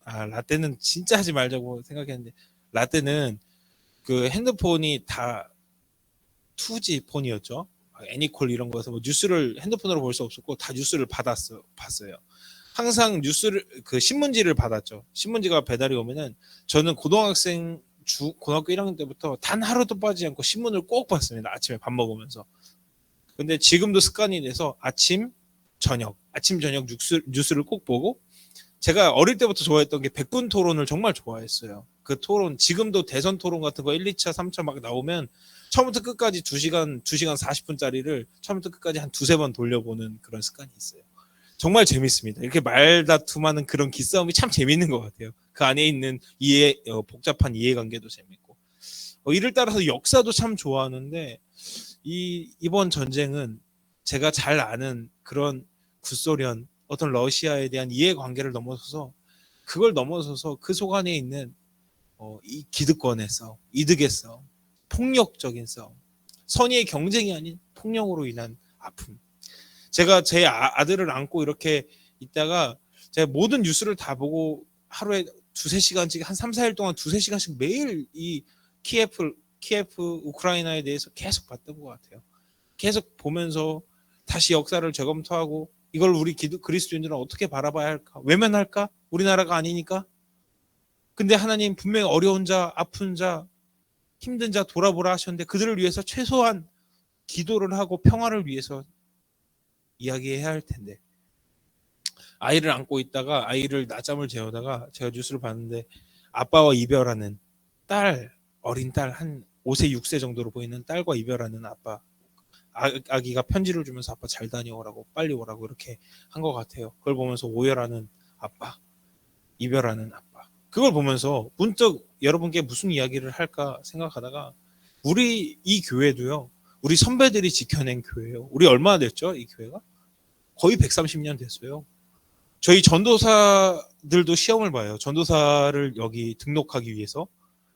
라떼는 진짜 하지 말자고 생각했는데, 라떼는 그 핸드폰이 다 2G 폰이었죠. 애니콜 이런 거에서 뭐 뉴스를 핸드폰으로 볼 수 없었고 다 뉴스를 봤어요. 항상 뉴스를 그 신문지를 받았죠. 신문지가 배달이 오면은 저는 고등학교 1학년 때부터 단 하루도 빠지지 않고 신문을 꼭 봤습니다. 아침에 밥 먹으면서. 근데 지금도 습관이 돼서 아침 저녁 뉴스를 꼭 보고, 제가 어릴 때부터 좋아했던 게 백분 토론을 정말 좋아했어요. 그 토론, 지금도 대선 토론 같은 거 1, 2차, 3차 막 나오면 처음부터 끝까지 2시간 40분짜리를 처음부터 끝까지 한 2-3번 돌려보는 그런 습관이 있어요. 정말 재밌습니다. 이렇게 말다툼하는 그런 기싸움이 참 재밌는 것 같아요. 그 안에 있는 복잡한 이해관계도 재밌고. 이를 따라서 역사도 참 좋아하는데, 이번 전쟁은 제가 잘 아는 그런 구소련, 어떤 러시아에 대한 이해관계를 넘어서서, 그걸 넘어서서 그 속 안에 있는 이 기득권의 싸움, 이득의 싸움, 폭력적인 싸움, 선의의 경쟁이 아닌 폭력으로 인한 아픔. 제가 제 아들을 안고 이렇게 있다가 제가 모든 뉴스를 다 보고 하루에 2-3시간씩 한 3-4일 동안 2-3시간씩 매일 이 키예프 우크라이나에 대해서 계속 봤던 것 같아요. 계속 보면서 다시 역사를 재검토하고, 이걸 우리 그리스도인들은 어떻게 바라봐야 할까? 외면할까? 우리나라가 아니니까? 근데 하나님 분명히 어려운 자, 아픈 자, 힘든 자 돌아보라 하셨는데, 그들을 위해서 최소한 기도를 하고 평화를 위해서 이야기해야 할 텐데, 아이를 안고 있다가 아이를 낮잠을 재우다가 제가 뉴스를 봤는데, 아빠와 이별하는 어린 딸 한 5세 6세 정도로 보이는 딸과 이별하는 아빠, 아기가 편지를 주면서 아빠 잘 다녀오라고, 빨리 오라고 이렇게 한 것 같아요. 그걸 보면서 오열하는 아빠, 이별하는 아빠, 그걸 보면서 문득 여러분께 무슨 이야기를 할까 생각하다가, 우리 이 교회도요, 우리 선배들이 지켜낸 교회예요. 우리 얼마나 됐죠? 이 교회가 거의 130년 됐어요. 저희 전도사들도 시험을 봐요. 전도사를 여기 등록하기 위해서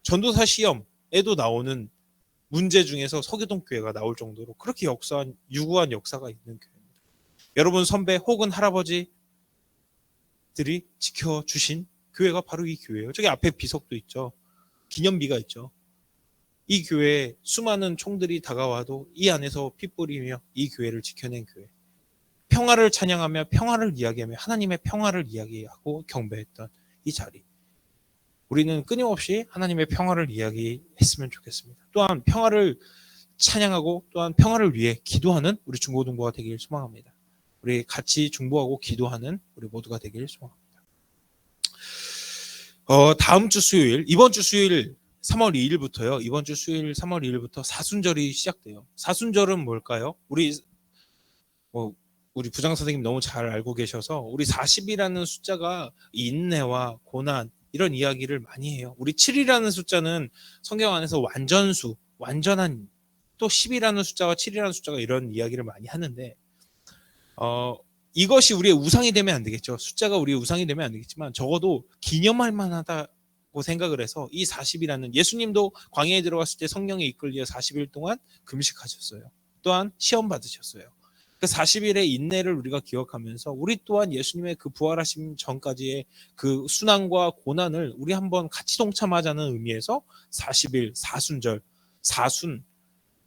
전도사 시험에도 나오는 문제 중에서 서교동 교회가 나올 정도로 그렇게 유구한 역사가 있는 교회입니다. 여러분 선배 혹은 할아버지들이 지켜주신 교회가 바로 이 교회예요. 저기 앞에 비석도 있죠. 기념비가 있죠. 이 교회에 수많은 총들이 다가와도 이 안에서 피 뿌리며 이 교회를 지켜낸 교회. 평화를 찬양하며 평화를 이야기하며 하나님의 평화를 이야기하고 경배했던 이 자리. 우리는 끊임없이 하나님의 평화를 이야기했으면 좋겠습니다. 또한 평화를 찬양하고 또한 평화를 위해 기도하는 우리 중고등부가 되길 소망합니다. 우리 같이 중보하고 기도하는 우리 모두가 되길 소망합니다. 다음 주 수요일, 이번 주 수요일 3월 2일부터요. 이번 주 수요일 3월 2일부터 사순절이 시작돼요. 사순절은 뭘까요? 우리 부장 선생님 너무 잘 알고 계셔서, 우리 40이라는 숫자가 인내와 고난 이런 이야기를 많이 해요. 우리 7이라는 숫자는 성경 안에서 완전수, 완전한, 또 10이라는 숫자와 7이라는 숫자가 이런 이야기를 많이 하는데, 이것이 우리의 우상이 되면 안 되겠죠. 숫자가 우리의 우상이 되면 안 되겠지만 적어도 기념할 만하다고 생각을 해서, 이 40이라는, 예수님도 광야에 들어갔을 때 성령에 이끌려 40일 동안 금식하셨어요. 또한 시험 받으셨어요. 그 40일의 인내를 우리가 기억하면서 우리 또한 예수님의 그 부활하심 전까지의 그 순환과 고난을 우리 한번 같이 동참하자는 의미에서 40일, 사순절, 사순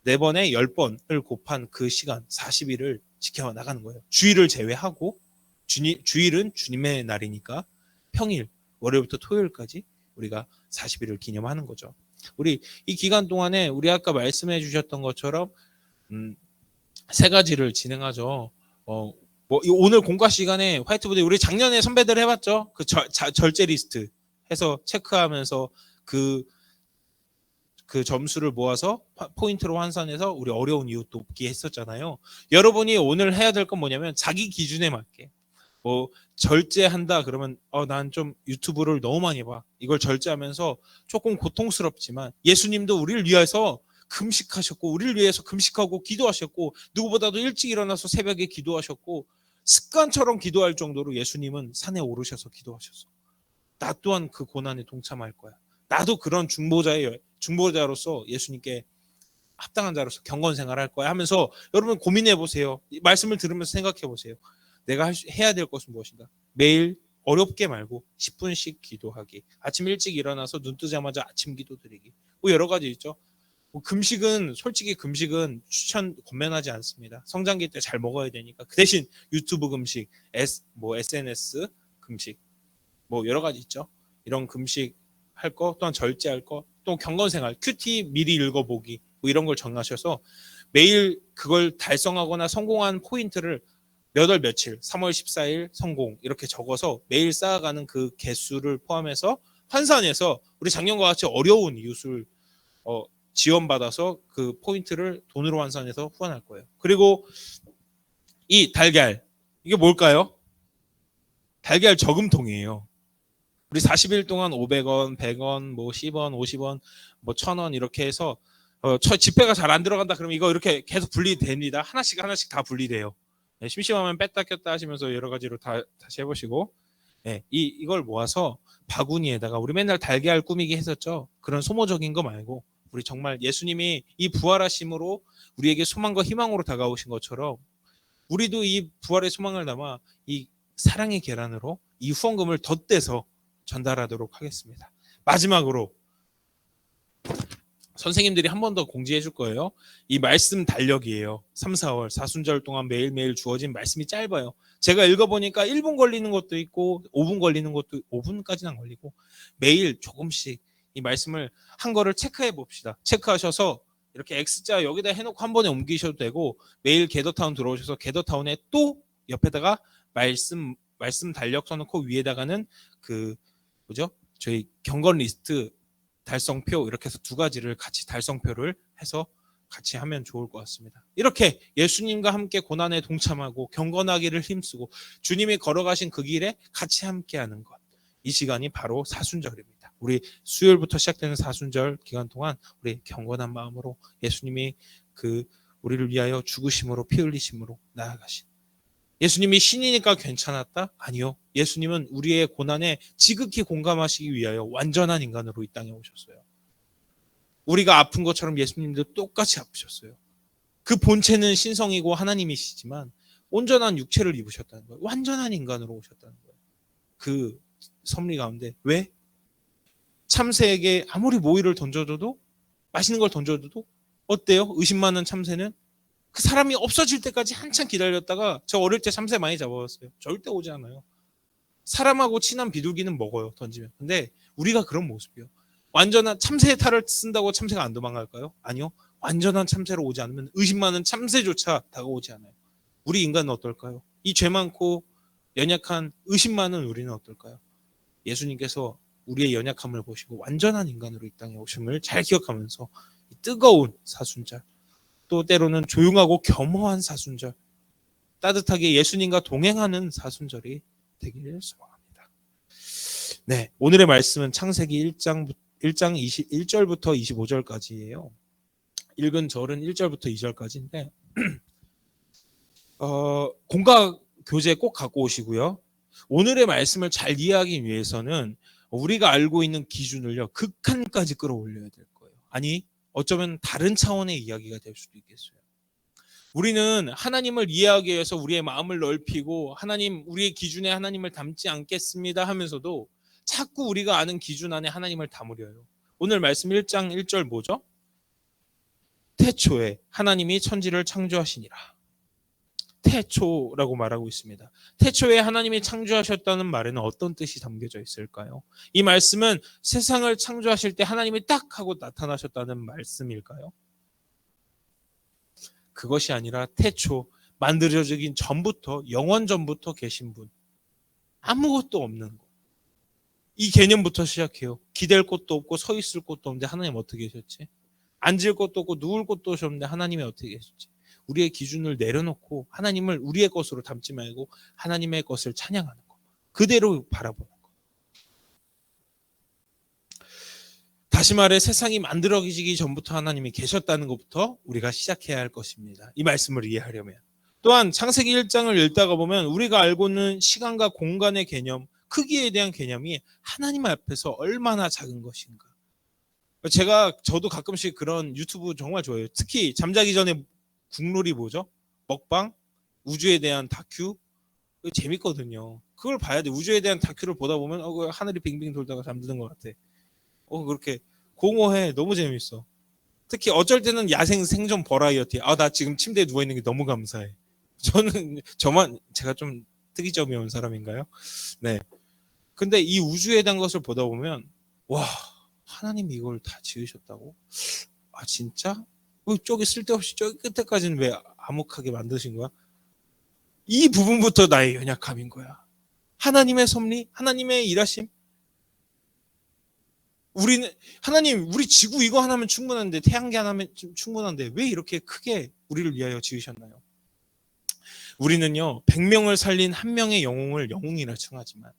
4번에 10번을 곱한 그 시간 40일을 지켜나가는 거예요. 주일을 제외하고, 주일은 주님의 날이니까 평일, 월요일부터 토요일까지 우리가 40일을 기념하는 거죠. 우리 이 기간 동안에 우리 아까 말씀해 주셨던 것처럼 3가지를 진행하죠. 오늘 공과 시간에 화이트보드에 우리 작년에 선배들 해봤죠. 그 절제 리스트 해서 체크하면서 그 점수를 모아서 포인트로 환산해서 우리 어려운 이유 돕기 했었잖아요. 여러분이 오늘 해야 될 건 뭐냐면, 자기 기준에 맞게 절제한다 그러면 난 좀 유튜브를 너무 많이 봐. 이걸 절제하면서 조금 고통스럽지만 예수님도 우리를 위해서 금식하셨고, 우리를 위해서 금식하고 기도하셨고, 누구보다도 일찍 일어나서 새벽에 기도하셨고, 습관처럼 기도할 정도로 예수님은 산에 오르셔서 기도하셨어. 나 또한 그 고난에 동참할 거야. 나도 그런 중보자로서 예수님께 합당한 자로서 경건 생활할 거야 하면서 여러분 고민해 보세요. 말씀을 들으면서 생각해 보세요. 내가 해야 될 것은 무엇인가? 매일 어렵게 말고 10분씩 기도하기. 아침 일찍 일어나서 눈 뜨자마자 아침 기도 드리기. 뭐 여러 가지 있죠. 뭐 금식은 솔직히 금식은 추천 권면하지 않습니다. 성장기 때 잘 먹어야 되니까. 그 대신 유튜브 금식, SNS 금식, 뭐 여러 가지 있죠. 이런 금식 할 거, 또한 절제할 거, 또 경건생활, 큐티 미리 읽어보기, 뭐 이런 걸 정하셔서 매일 그걸 달성하거나 성공한 포인트를 몇 월 며칠, 3월 14일 성공 이렇게 적어서 매일 쌓아가는 그 개수를 포함해서 환산해서 우리 작년과 같이 어려운 이웃을 지원받아서 그 포인트를 돈으로 환산해서 후원할 거예요. 그리고 이 달걀, 이게 뭘까요? 달걀 저금통이에요. 우리 40일 동안 500원, 100원, 뭐 10원, 50원, 뭐 1000원 이렇게 해서 지폐가 잘 안 들어간다 그러면 이거 이렇게 계속 분리됩니다. 하나씩 하나씩 다 분리돼요. 네, 심심하면 뺐다 꼈다 하시면서 여러 가지로 다시 해보시고, 네, 이걸 모아서 바구니에다가 우리 맨날 달걀 꾸미기 했었죠. 그런 소모적인 거 말고 우리 정말 예수님이 이 부활하심으로 우리에게 소망과 희망으로 다가오신 것처럼 우리도 이 부활의 소망을 담아 이 사랑의 계란으로 이 후원금을 덧대서 전달하도록 하겠습니다. 마지막으로 선생님들이 한 번 더 공지해 줄 거예요. 이 말씀 달력이에요. 3, 4월 사순절 동안 매일매일 주어진 말씀이 짧아요. 제가 읽어보니까 1분 걸리는 것도 있고 5분 걸리는 것도 5분까지는 안 걸리고 매일 조금씩 이 말씀을 한 거를 체크해 봅시다. 체크하셔서 이렇게 X자 여기다 해놓고 한 번에 옮기셔도 되고 매일 게더타운 들어오셔서 게더타운에 또 옆에다가 말씀 달력 써놓고 위에다가는 그 뭐죠? 저희 경건 리스트 달성표 이렇게 해서 두 가지를 같이 달성표를 해서 같이 하면 좋을 것 같습니다. 이렇게 예수님과 함께 고난에 동참하고 경건하기를 힘쓰고 주님이 걸어가신 그 길에 같이 함께하는 것. 이 시간이 바로 사순절입니다. 우리 수요일부터 시작되는 사순절 기간 동안 우리 경건한 마음으로 예수님이 그 우리를 위하여 죽으심으로 피 흘리심으로 나아가신 예수님이 신이니까 괜찮았다? 아니요. 예수님은 우리의 고난에 지극히 공감하시기 위하여 완전한 인간으로 이 땅에 오셨어요. 우리가 아픈 것처럼 예수님도 똑같이 아프셨어요. 그 본체는 신성이고 하나님이시지만 온전한 육체를 입으셨다는 거예요. 완전한 인간으로 오셨다는 거예요. 그 섭리 가운데 왜? 참새에게 아무리 모이를 던져줘도 맛있는 걸 던져줘도 어때요? 의심 많은 참새는 그 사람이 없어질 때까지 한참 기다렸다가 저 어릴 때 참새 많이 잡아봤어요. 절대 오지 않아요. 사람하고 친한 비둘기는 먹어요. 던지면. 근데 우리가 그런 모습이요. 완전한 참새의 탈을 쓴다고 참새가 안 도망갈까요? 아니요. 완전한 참새로 오지 않으면 의심 많은 참새조차 다가오지 않아요. 우리 인간은 어떨까요? 이 죄 많고 연약한 의심 많은 우리는 어떨까요? 예수님께서 우리의 연약함을 보시고 완전한 인간으로 이 땅에 오심을 잘 기억하면서 이 뜨거운 사순절 또 때로는 조용하고 겸허한 사순절 따뜻하게 예수님과 동행하는 사순절이 되기를 소망합니다. 네, 오늘의 말씀은 창세기 1장 21절부터 25절까지예요. 읽은 절은 1절부터 2절까지인데 공과 교재 꼭 갖고 오시고요. 오늘의 말씀을 잘 이해하기 위해서는 우리가 알고 있는 기준을요 극한까지 끌어올려야 될 거예요. 아니 어쩌면 다른 차원의 이야기가 될 수도 있겠어요. 우리는 하나님을 이해하기 위해서 우리의 마음을 넓히고 하나님 우리의 기준에 하나님을 담지 않겠습니다 하면서도 자꾸 우리가 아는 기준 안에 하나님을 담으려요. 오늘 말씀 1장 1절 뭐죠? 태초에 하나님이 천지를 창조하시니라. 태초라고 말하고 있습니다. 태초에 하나님이 창조하셨다는 말에는 어떤 뜻이 담겨져 있을까요? 이 말씀은 세상을 창조하실 때 하나님이 딱 하고 나타나셨다는 말씀일까요? 그것이 아니라 태초, 만들어지기 전부터 영원 전부터 계신 분, 아무것도 없는 것. 이 개념부터 시작해요. 기댈 곳도 없고 서 있을 곳도 없는데 하나님 어떻게 계셨지? 앉을 곳도 없고 누울 곳도 없는데 하나님이 어떻게 계셨지? 우리의 기준을 내려놓고 하나님을 우리의 것으로 담지 말고 하나님의 것을 찬양하는 것. 그대로 바라보는 것. 다시 말해 세상이 만들어지기 전부터 하나님이 계셨다는 것부터 우리가 시작해야 할 것입니다. 이 말씀을 이해하려면. 또한 창세기 1장을 읽다가 보면 우리가 알고 있는 시간과 공간의 개념, 크기에 대한 개념이 하나님 앞에서 얼마나 작은 것인가. 저도 가끔씩 그런 유튜브 정말 좋아해요. 특히 잠자기 전에 국룰이 뭐죠? 먹방, 우주에 대한 다큐, 재밌거든요. 그걸 봐야 돼. 우주에 대한 다큐를 보다 보면 그 하늘이 빙빙 돌다가 잠드는 것 같아. 그렇게 공허해. 너무 재밌어. 특히 어쩔 때는 야생 생존 버라이어티. 나 지금 침대에 누워 있는 게 너무 감사해. 제가 좀 특이점이 사람인가요? 네. 근데 이 우주에 대한 것을 보다 보면 와, 하나님이 이걸 다 지으셨다고? 진짜? 저기 쓸데없이 저기 끝에까지는 왜 암흑하게 만드신 거야? 이 부분부터 나의 연약함인 거야. 하나님의 섭리, 하나님의 일하심. 하나님, 우리 지구 이거 하나면 충분한데, 태양계 하나면 충분한데, 왜 이렇게 크게 우리를 위하여 지으셨나요? 우리는요, 100명을 살린 한 명의 영웅을 영웅이라 칭하지만,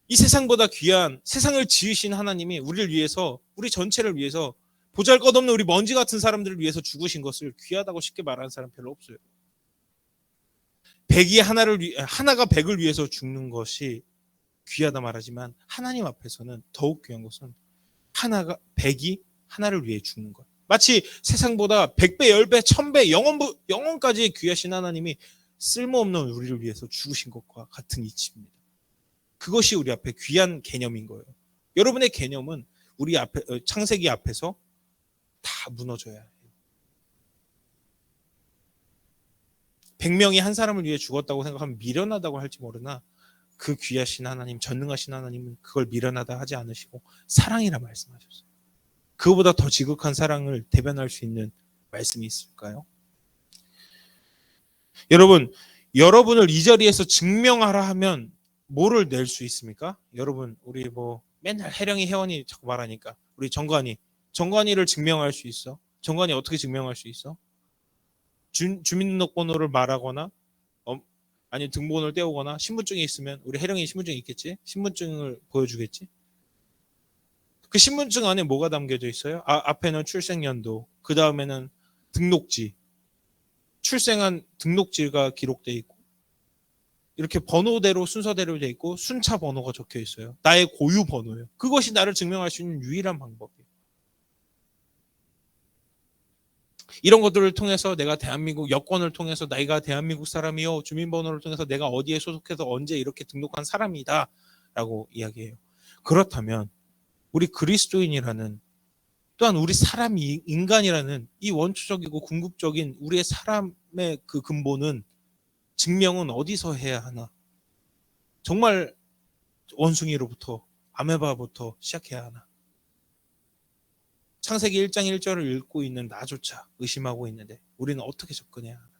이 세상보다 귀한 세상을 지으신 하나님이 우리를 위해서, 우리 전체를 위해서, 보잘것없는 우리 먼지 같은 사람들을 위해서 죽으신 것을 귀하다고 쉽게 말하는 사람 별로 없어요. 하나가 100을 위해서 죽는 것이 귀하다 말하지만 하나님 앞에서는 더욱 귀한 것은 100이 하나를 위해 죽는 것. 마치 세상보다 100배, 10배, 1000배, 영원까지 귀하신 하나님이 쓸모없는 우리를 위해서 죽으신 것과 같은 이치입니다. 그것이 우리 앞에 귀한 개념인 거예요. 여러분의 개념은 우리 앞에 창세기 앞에서 다 무너져야 해요. 100명이 한 사람을 위해 죽었다고 생각하면 미련하다고 할지 모르나 그 귀하신 하나님, 전능하신 하나님은 그걸 미련하다 하지 않으시고 사랑이라 말씀하셨어요. 그거보다 더 지극한 사랑을 대변할 수 있는 말씀이 있을까요? 여러분을 이 자리에서 증명하라 하면 뭐를 낼 수 있습니까? 여러분, 우리 맨날 혜령이 혜원이 자꾸 말하니까 우리 정관이를 증명할 수 있어? 정관이 어떻게 증명할 수 있어? 주민등록번호를 말하거나 아니면 등본을 떼오거나 신분증이 있으면 우리 혜령이 신분증이 있겠지? 신분증을 보여주겠지? 그 신분증 안에 뭐가 담겨져 있어요? 앞에는 출생연도, 그 다음에는 등록지, 출생한 등록지가 기록돼 있고 이렇게 번호대로 순서대로 돼 있고 순차 번호가 적혀 있어요. 나의 고유 번호예요. 그것이 나를 증명할 수 있는 유일한 방법이에요. 이런 것들을 통해서 내가 대한민국 여권을 통해서 내가 대한민국 사람이요, 주민번호를 통해서 내가 어디에 소속해서 언제 이렇게 등록한 사람이다 라고 이야기해요. 그렇다면 우리 그리스도인이라는, 또한 우리 인간이라는 이 원초적이고 궁극적인 우리의 사람의 그 근본은 증명은 어디서 해야 하나? 정말 원숭이로부터, 아메바부터 시작해야 하나? 창세기 1장 1절을 읽고 있는 나조차 의심하고 있는데 우리는 어떻게 접근해야 하나?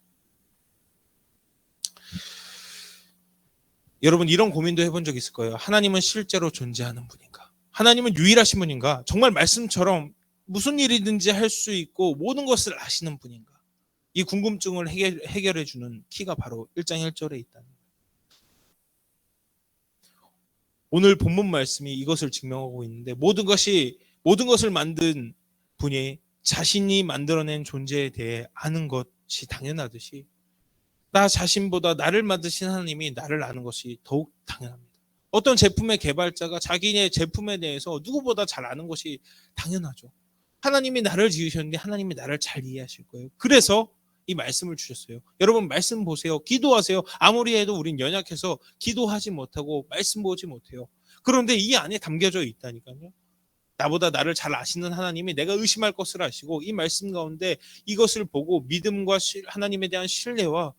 여러분, 이런 고민도 해본 적 있을 거예요. 하나님은 실제로 존재하는 분인가? 하나님은 유일하신 분인가? 정말 말씀처럼 무슨 일이든지 할 수 있고 모든 것을 아시는 분인가? 이 궁금증을 해결해 주는 키가 바로 1장 1절에 있다는 거예요. 오늘 본문 말씀이 이것을 증명하고 있는데 모든 것을 만든 분이 자신이 만들어낸 존재에 대해 아는 것이 당연하듯이 나 자신보다 나를 만드신 하나님이 나를 아는 것이 더욱 당연합니다. 어떤 제품의 개발자가 자기의 제품에 대해서 누구보다 잘 아는 것이 당연하죠. 하나님이 나를 지으셨는데 하나님이 나를 잘 이해하실 거예요. 그래서 이 말씀을 주셨어요. 여러분, 말씀 보세요. 기도하세요. 아무리 해도 우린 연약해서 기도하지 못하고 말씀 보지 못해요. 그런데 이 안에 담겨져 있다니까요. 나보다 나를 잘 아시는 하나님이 내가 의심할 것을 아시고 이 말씀 가운데 이것을 보고 믿음과 하나님에 대한 신뢰와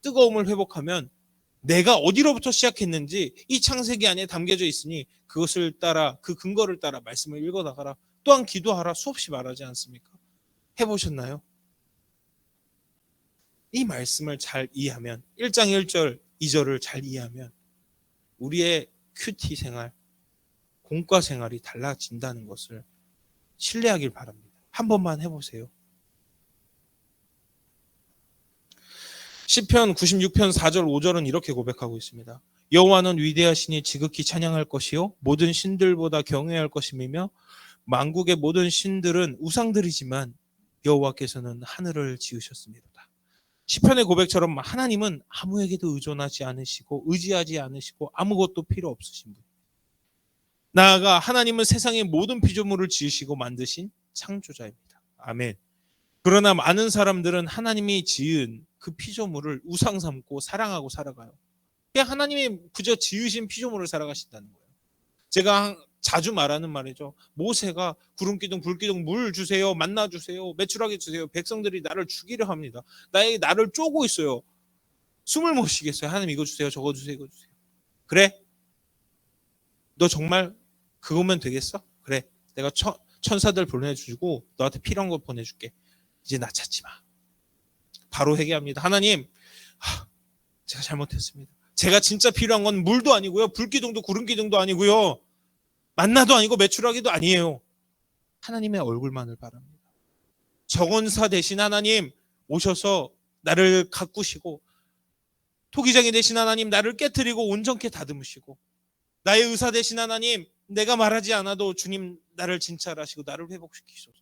뜨거움을 회복하면 내가 어디로부터 시작했는지 이 창세기 안에 담겨져 있으니 그것을 따라, 그 근거를 따라 말씀을 읽어나가라. 또한 기도하라. 수없이 말하지 않습니까? 해보셨나요? 이 말씀을 잘 이해하면, 1장 1절 2절을 잘 이해하면 우리의 큐티 생활, 공과 생활이 달라진다는 것을 신뢰하길 바랍니다. 한 번만 해보세요. 시편 96편 4절 5절은 이렇게 고백하고 있습니다. 여호와는 위대하시니 지극히 찬양할 것이요 모든 신들보다 경외할 것이며 만국의 모든 신들은 우상들이지만 여호와께서는 하늘을 지으셨습니다. 시편의 고백처럼 하나님은 아무에게도 의지하지 않으시고 아무것도 필요 없으신 분. 나아가 하나님은 세상의 모든 피조물을 지으시고 만드신 창조자입니다. 아멘. 그러나 많은 사람들은 하나님이 지은 그 피조물을 우상 삼고 사랑하고 살아가요. 그냥 하나님이 그저 지으신 피조물을 살아가신다는 거예요. 제가 자주 말하는 말이죠. 모세가 구름기둥 불기둥 물 주세요. 만나 주세요. 메추라기 주세요. 백성들이 나를 죽이려 합니다. 나를 쪼고 있어요. 숨을 못 쉬겠어요. 하나님 이거 주세요. 저거 주세요. 이거 주세요. 그래? 너 정말 그거면 되겠어? 그래. 내가 천사들 보내주고 너한테 필요한 거 보내줄게. 이제 나 찾지 마. 바로 회개합니다. 하나님, 제가 잘못했습니다. 제가 진짜 필요한 건 물도 아니고요. 불기둥도 구름기둥도 아니고요. 만나도 아니고 메추라기도 아니에요. 하나님의 얼굴만을 바랍니다. 정원사 대신 하나님 오셔서 나를 가꾸시고, 토기장이 되신 하나님 나를 깨트리고 온전케 다듬으시고, 나의 의사 되신 하나님 내가 말하지 않아도 주님 나를 진찰하시고 나를 회복시키소서.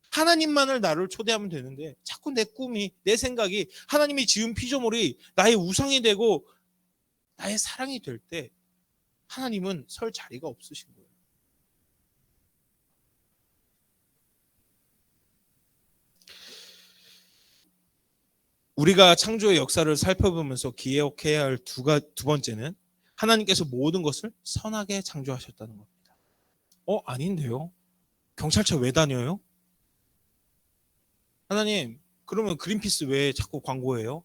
하나님만을 나를 초대하면 되는데 자꾸 내 꿈이, 내 생각이, 하나님이 지은 피조물이 나의 우상이 되고 나의 사랑이 될 때 하나님은 설 자리가 없으신 거예요. 우리가 창조의 역사를 살펴보면서 기억해야 할 두 번째는 하나님께서 모든 것을 선하게 창조하셨다는 겁니다. 아닌데요? 경찰차 왜 다녀요? 하나님, 그러면 그린피스 왜 자꾸 광고해요?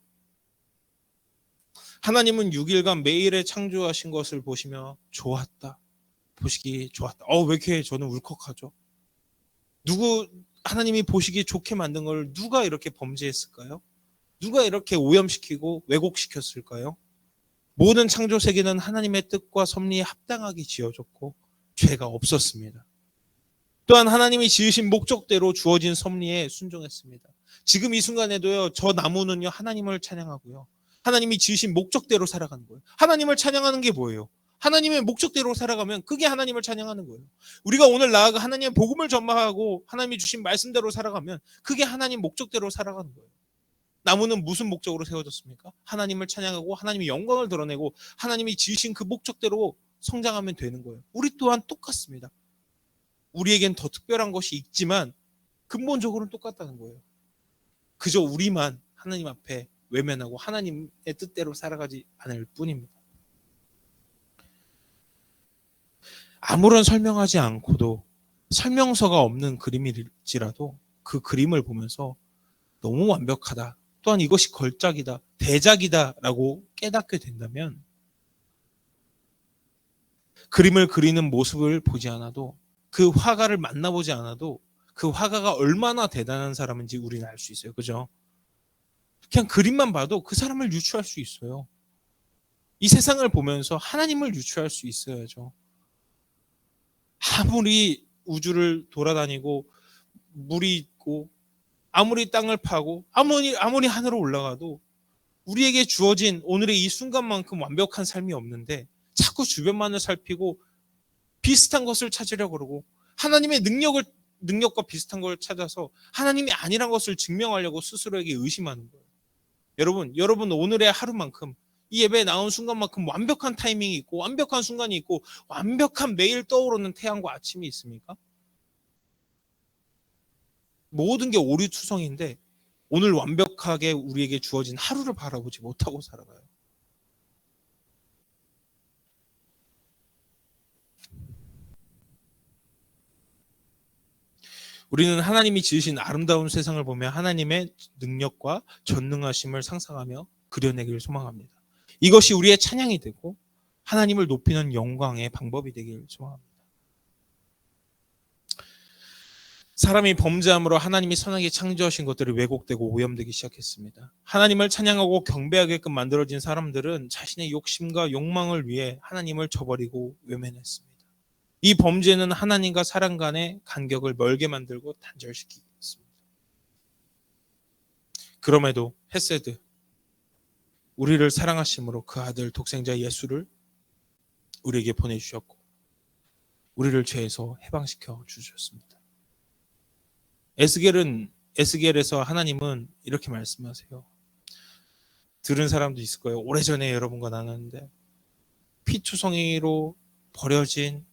하나님은 6일간 매일에 창조하신 것을 보시며 좋았다. 보시기 좋았다. 왜 이렇게 저는 울컥하죠? 하나님이 보시기 좋게 만든 걸 누가 이렇게 범죄했을까요? 누가 이렇게 오염시키고 왜곡시켰을까요? 모든 창조 세계는 하나님의 뜻과 섭리에 합당하게 지어졌고 죄가 없었습니다. 또한 하나님이 지으신 목적대로 주어진 섭리에 순종했습니다. 지금 이 순간에도요, 저 나무는요, 하나님을 찬양하고요. 하나님이 지으신 목적대로 살아가는 거예요. 하나님을 찬양하는 게 뭐예요? 하나님의 목적대로 살아가면 그게 하나님을 찬양하는 거예요. 우리가 오늘 나아가 하나님의 복음을 전파하고 하나님이 주신 말씀대로 살아가면 그게 하나님 목적대로 살아가는 거예요. 나무는 무슨 목적으로 세워졌습니까? 하나님을 찬양하고 하나님의 영광을 드러내고 하나님이 지으신 그 목적대로 성장하면 되는 거예요. 우리 또한 똑같습니다. 우리에겐 더 특별한 것이 있지만 근본적으로는 똑같다는 거예요. 그저 우리만 하나님 앞에 외면하고 하나님의 뜻대로 살아가지 않을 뿐입니다. 아무런 설명하지 않고도 설명서가 없는 그림일지라도 그 그림을 보면서 너무 완벽하다, 또한 이것이 걸작이다, 대작이다 라고 깨닫게 된다면 그림을 그리는 모습을 보지 않아도, 그 화가를 만나보지 않아도 그 화가가 얼마나 대단한 사람인지 우리는 알 수 있어요. 그죠? 그냥 그림만 봐도 그 사람을 유추할 수 있어요. 이 세상을 보면서 하나님을 유추할 수 있어야죠. 아무리 우주를 돌아다니고 물이 있고 아무리 땅을 파고 아무리 하늘로 올라가도 우리에게 주어진 오늘의 이 순간만큼 완벽한 삶이 없는데 자꾸 주변만을 살피고 비슷한 것을 찾으려고 그러고 하나님의 능력과 비슷한 걸 찾아서 하나님이 아니란 것을 증명하려고 스스로에게 의심하는 거예요. 여러분 오늘의 하루만큼, 이 예배에 나온 순간만큼 완벽한 타이밍이 있고 완벽한 순간이 있고 완벽한 매일 떠오르는 태양과 아침이 있습니까? 모든 게 오류투성인데 오늘 완벽하게 우리에게 주어진 하루를 바라보지 못하고 살아가요. 우리는 하나님이 지으신 아름다운 세상을 보며 하나님의 능력과 전능하심을 상상하며 그려내기를 소망합니다. 이것이 우리의 찬양이 되고 하나님을 높이는 영광의 방법이 되기를 소망합니다. 사람이 범죄함으로 하나님이 선하게 창조하신 것들이 왜곡되고 오염되기 시작했습니다. 하나님을 찬양하고 경배하게끔 만들어진 사람들은 자신의 욕심과 욕망을 위해 하나님을 저버리고 외면했습니다. 이 범죄는 하나님과 사람 간의 간격을 멀게 만들고 단절시키겠습니다. 그럼에도 헤세드, 우리를 사랑하심으로 그 아들 독생자 예수를 우리에게 보내주셨고 우리를 죄에서 해방시켜 주셨습니다. 에스겔에서 하나님은 이렇게 말씀하세요. 들은 사람도 있을 거예요. 오래전에 여러분과 나눴는데 피투성이로 버려진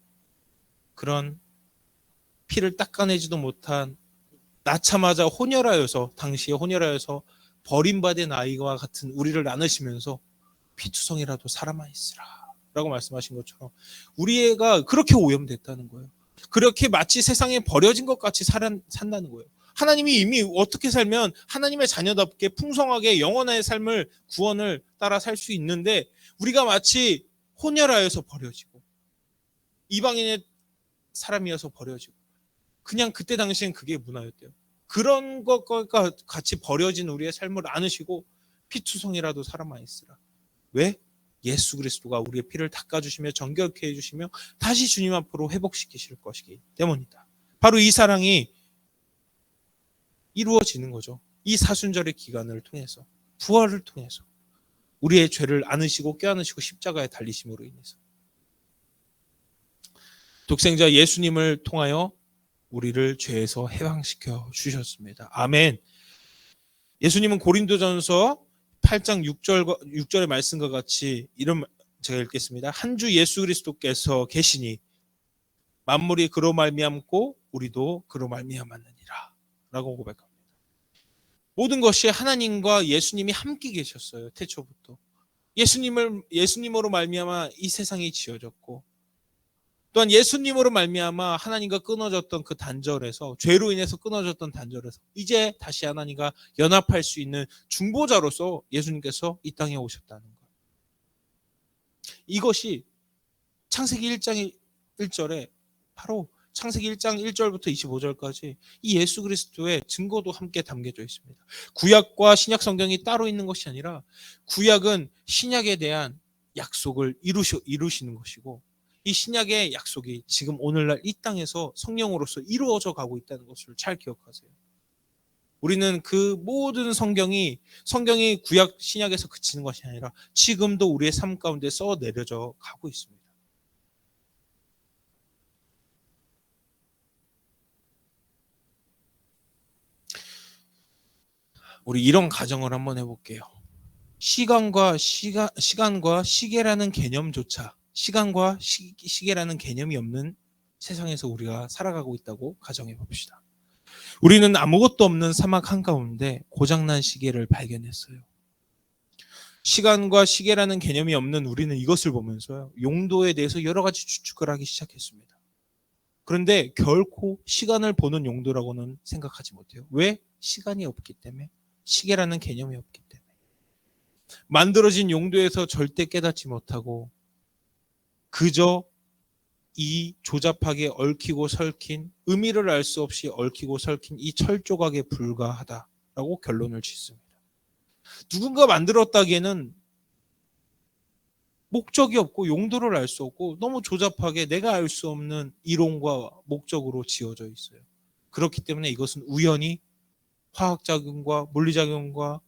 그런 피를 닦아내지도 못한, 낳자마자 당시에 혼혈하여서 버림받은 아이와 같은 우리를 나누시면서 피투성이라도 살아만 있으라 라고 말씀하신 것처럼 우리가 그렇게 오염됐다는 거예요. 그렇게 마치 세상에 버려진 것 같이 산다는 거예요. 하나님이 이미 어떻게 살면 하나님의 자녀답게 풍성하게 영원한 삶을 구원을 따라 살 수 있는데 우리가 마치 혼혈하여서 버려지고 이방인의 사람이어서 버려지고 그냥 그때 당시엔 그게 문화였대요. 그런 것과 같이 버려진 우리의 삶을 안으시고 피투성이라도 살아만 있으라. 왜? 예수 그리스도가 우리의 피를 닦아주시며 정결케 해주시며 다시 주님 앞으로 회복시키실 것이기 때문이다. 바로 이 사랑이 이루어지는 거죠. 이 사순절의 기간을 통해서, 부활을 통해서 우리의 죄를 안으시고 껴안으시고 십자가에 달리심으로 인해서 독생자 예수님을 통하여 우리를 죄에서 해방시켜 주셨습니다. 아멘. 예수님은 고린도전서 8장 6절의 말씀과 같이 이런 제가 읽겠습니다. 한 주 예수 그리스도께서 계시니 만물이 그로 말미암고 우리도 그로 말미암았느니라 라고 고백합니다. 모든 것이 하나님과 예수님이 함께 계셨어요. 태초부터. 예수님으로 말미암아 이 세상이 지어졌고 또한 예수님으로 말미암아 하나님과 끊어졌던 그 단절에서 죄로 인해서 끊어졌던 단절에서 이제 다시 하나님과 연합할 수 있는 중보자로서 예수님께서 이 땅에 오셨다는 거예요. 이것이 창세기 1장 1절에 바로 창세기 1장 1절부터 25절까지 이 예수 그리스도의 증거도 함께 담겨져 있습니다. 구약과 신약 성경이 따로 있는 것이 아니라 구약은 신약에 대한 약속을 이루시는 것이고 이 신약의 약속이 지금 오늘날 이 땅에서 성령으로서 이루어져 가고 있다는 것을 잘 기억하세요. 우리는 그 모든 성경이 구약 신약에서 그치는 것이 아니라 지금도 우리의 삶 가운데 써 내려져 가고 있습니다. 우리 이런 가정을 한번 해볼게요. 시간과 시계라는 개념조차 시간과 시계라는 개념이 없는 세상에서 우리가 살아가고 있다고 가정해 봅시다. 우리는 아무것도 없는 사막 한가운데 고장난 시계를 발견했어요. 시간과 시계라는 개념이 없는 우리는 이것을 보면서 용도에 대해서 여러 가지 추측을 하기 시작했습니다. 그런데 결코 시간을 보는 용도라고는 생각하지 못해요. 왜? 시간이 없기 때문에, 시계라는 개념이 없기 때문에. 만들어진 용도에서 절대 깨닫지 못하고 그저 이 조잡하게 얽히고 설킨, 의미를 알 수 없이 얽히고 설킨 이 철조각에 불과하다라고 결론을 짓습니다. 누군가 만들었다기에는 목적이 없고 용도를 알 수 없고 너무 조잡하게 내가 알 수 없는 이론과 목적으로 지어져 있어요. 그렇기 때문에 이것은 우연히 화학작용과 물리작용과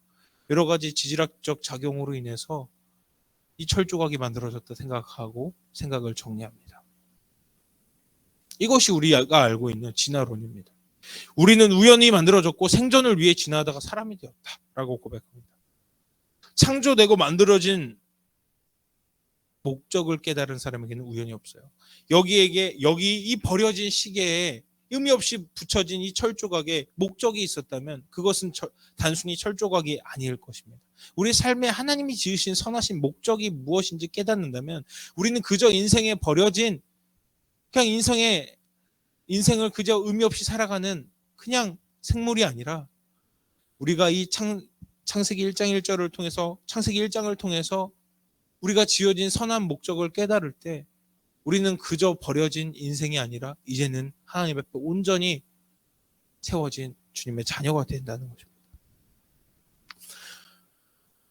여러 가지 지질학적 작용으로 인해서 이 철조각이 만들어졌다 생각하고 생각을 정리합니다. 이것이 우리가 알고 있는 진화론입니다. 우리는 우연히 만들어졌고 생존을 위해 진화하다가 사람이 되었다라고 고백합니다. 창조되고 만들어진 목적을 깨달은 사람에게는 우연이 없어요. 여기 이 버려진 시계에 의미 없이 붙여진 이 철조각에 목적이 있었다면 그것은 단순히 철조각이 아닐 것입니다. 우리 삶에 하나님이 지으신 선하신 목적이 무엇인지 깨닫는다면 우리는 그저 인생에 버려진 그냥 인생을 그저 의미 없이 살아가는 그냥 생물이 아니라 우리가 이 창세기 1장 1절을 통해서 창세기 1장을 통해서 우리가 지어진 선한 목적을 깨달을 때 우리는 그저 버려진 인생이 아니라 이제는 하나님 앞에 온전히 세워진 주님의 자녀가 된다는 것입니다.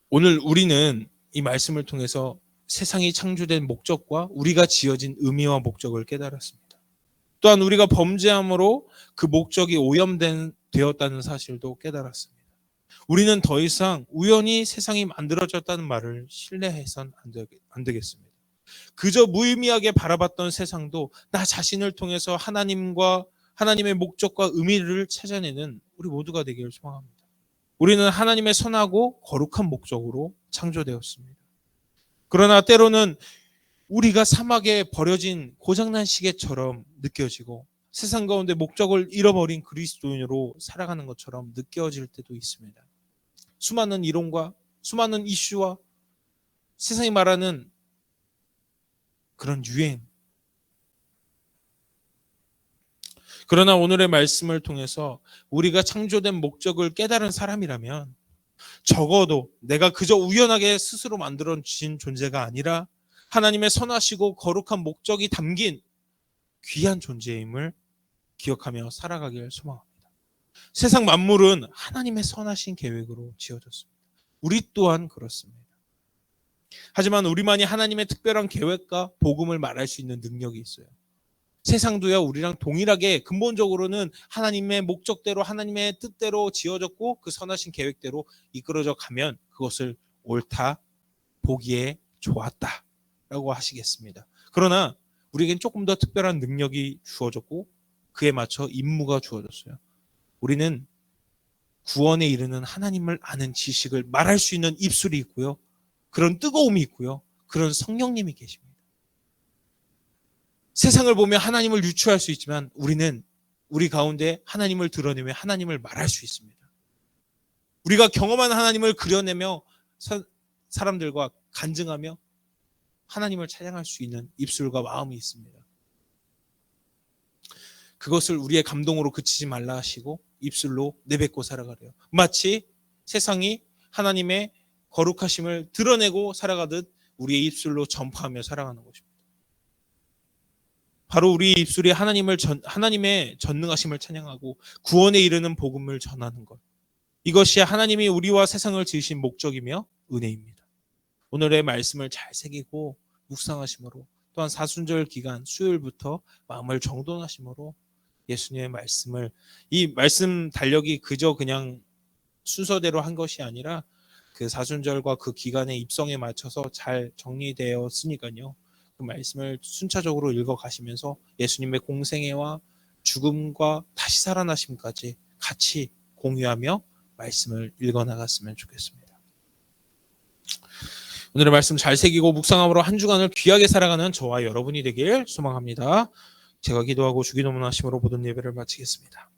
오늘 우리는 이 말씀을 통해서 세상이 창조된 목적과 우리가 지어진 의미와 목적을 깨달았습니다. 또한 우리가 범죄함으로 그 목적이 오염되었다는 사실도 깨달았습니다. 우리는 더 이상 우연히 세상이 만들어졌다는 말을 신뢰해서는 안 되겠습니다. 그저 무의미하게 바라봤던 세상도 나 자신을 통해서 하나님의 목적과 의미를 찾아내는 우리 모두가 되기를 소망합니다. 우리는 하나님의 선하고 거룩한 목적으로 창조되었습니다. 그러나 때로는 우리가 사막에 버려진 고장난 시계처럼 느껴지고 세상 가운데 목적을 잃어버린 그리스도인으로 살아가는 것처럼 느껴질 때도 있습니다. 수많은 이론과 수많은 이슈와 세상이 말하는 그런 유행. 그러나 오늘의 말씀을 통해서 우리가 창조된 목적을 깨달은 사람이라면 적어도 내가 그저 우연하게 스스로 만들어진 존재가 아니라 하나님의 선하시고 거룩한 목적이 담긴 귀한 존재임을 기억하며 살아가길 소망합니다. 세상 만물은 하나님의 선하신 계획으로 지어졌습니다. 우리 또한 그렇습니다. 하지만 우리만이 하나님의 특별한 계획과 복음을 말할 수 있는 능력이 있어요. 세상도요, 우리랑 동일하게 근본적으로는 하나님의 목적대로 하나님의 뜻대로 지어졌고 그 선하신 계획대로 이끌어져 가면 그것을 옳다, 보기에 좋았다 라고 하시겠습니다. 그러나 우리에겐 조금 더 특별한 능력이 주어졌고 그에 맞춰 임무가 주어졌어요. 우리는 구원에 이르는 하나님을 아는 지식을 말할 수 있는 입술이 있고요. 그런 뜨거움이 있고요. 그런 성령님이 계십니다. 세상을 보며 하나님을 유추할 수 있지만 우리는 우리 가운데 하나님을 드러내며 하나님을 말할 수 있습니다. 우리가 경험한 하나님을 그려내며 사람들과 간증하며 하나님을 찬양할 수 있는 입술과 마음이 있습니다. 그것을 우리의 감동으로 그치지 말라 하시고 입술로 내뱉고 살아가래요. 마치 세상이 하나님의 거룩하심을 드러내고 살아가듯 우리의 입술로 전파하며 살아가는 것입니다. 바로 우리 입술이 하나님의 전능하심을 찬양하고 구원에 이르는 복음을 전하는 것. 이것이 하나님이 우리와 세상을 지으신 목적이며 은혜입니다. 오늘의 말씀을 잘 새기고 묵상하심으로 또한 사순절 기간 수요일부터 마음을 정돈하심으로 예수님의 말씀을 이 말씀 달력이 그저 그냥 순서대로 한 것이 아니라 그 사순절과 그 기간의 입성에 맞춰서 잘 정리되었으니까요. 그 말씀을 순차적으로 읽어가시면서 예수님의 공생애와 죽음과 다시 살아나심까지 같이 공유하며 말씀을 읽어나갔으면 좋겠습니다. 오늘의 말씀 잘 새기고 묵상함으로 한 주간을 귀하게 살아가는 저와 여러분이 되길 소망합니다. 제가 기도하고 주기도문 하심으로 모든 예배를 마치겠습니다.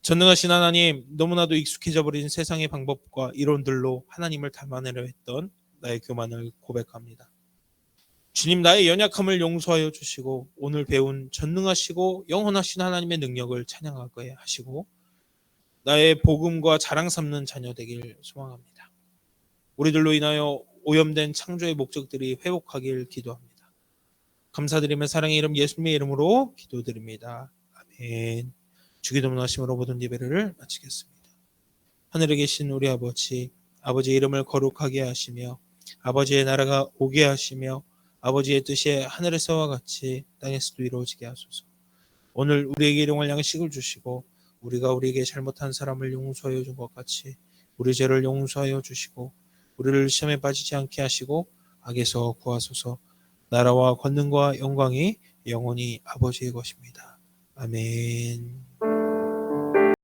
전능하신 하나님, 너무나도 익숙해져 버린 세상의 방법과 이론들로 하나님을 닮아내려 했던 나의 교만을 고백합니다. 주님, 나의 연약함을 용서하여 주시고 오늘 배운 전능하시고 영원하신 하나님의 능력을 찬양하게 하시고 나의 복음과 자랑 삼는 자녀 되길 소망합니다. 우리들로 인하여 오염된 창조의 목적들이 회복하길 기도합니다. 감사드리며 사랑의 이름 예수님의 이름으로 기도드립니다. 아멘. 주기도문 하심으로 모든 예배를 마치겠습니다. 하늘에 계신 우리 아버지, 아버지의 이름을 거룩하게 하시며 아버지의 나라가 오게 하시며 아버지의 뜻이 하늘에서와 같이 땅에서도 이루어지게 하소서. 오늘 우리에게 일용할 양식을 주시고 우리가 우리에게 잘못한 사람을 용서하여 준 것 같이 우리 죄를 용서하여 주시고 우리를 시험에 빠지지 않게 하시고 악에서 구하소서. 나라와 권능과 영광이 영원히 아버지의 것입니다. 아멘.